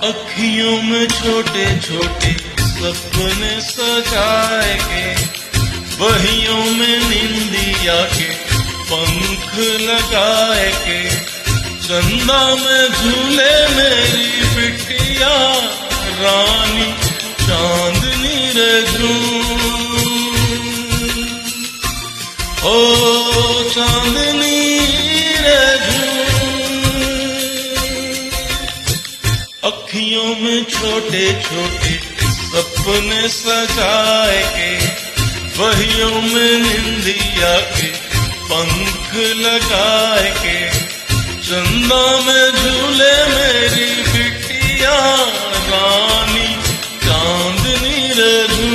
अखियों में छोटे छोटे सपने सजाए के, बहियों में निंदिया के पंख लगाए के, चंदा में झूले मेरी बिटिया रानी चांदनी रजू। ओ चांदनी रजू, अखियों में छोटे छोटे सपने सजाए के, बहियों में निंदिया के पंख लगाए के, चंदा में झूले मेरी बिटिया रानी चांदनी रजू।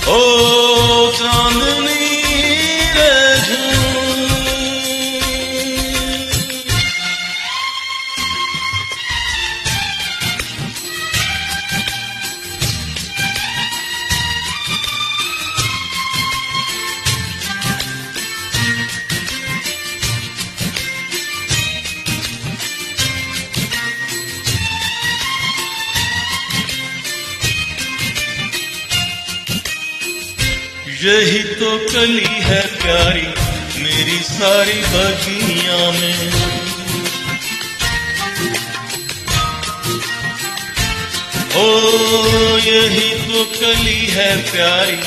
ओ चांदनी रजू, यही तो कली है प्यारी मेरी सारी बगिया में। ओ यही तो कली है प्यारी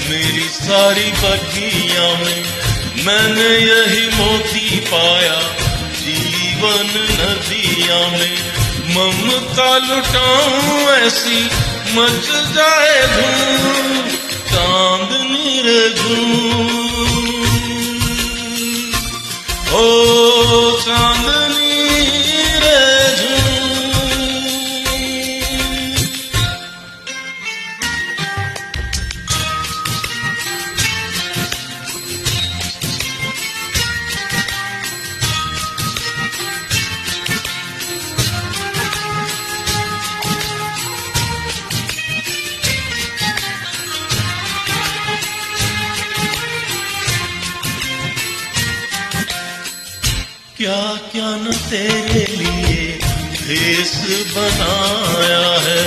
मेरी सारी बगिया में, मैंने यही मोती पाया जीवन नदिया में। ममता लुटाऊं ऐसी मच जाए धूम चांदनी रजू। ओ चांदनी रजू, क्या क्या न तेरे लिए भेष बनाया है।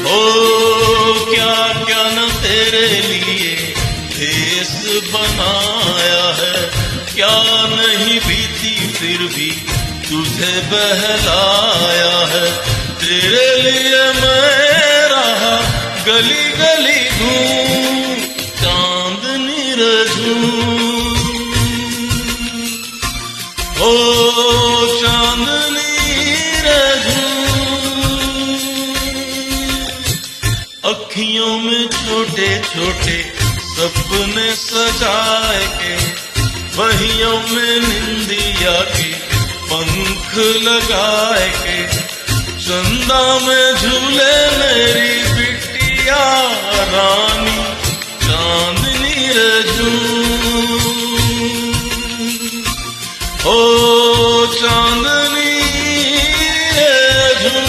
ओ क्या क्या न तेरे लिए भेष बनाया है, क्या नहीं बीती फिर भी तुझे बहलाया है। तेरे लिए मैं रहा गली गली घूम चांदनी रजू। ओ चांदनी रजू, अखियों में छोटे छोटे सपने सजाए के, बहियों में निंदिया के पंख लगाए के, चंदा में झूले मेरी बिटिया रानी चांदनी रजू। ओ चांदनी रजू,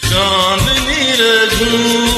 चांदनी रजू।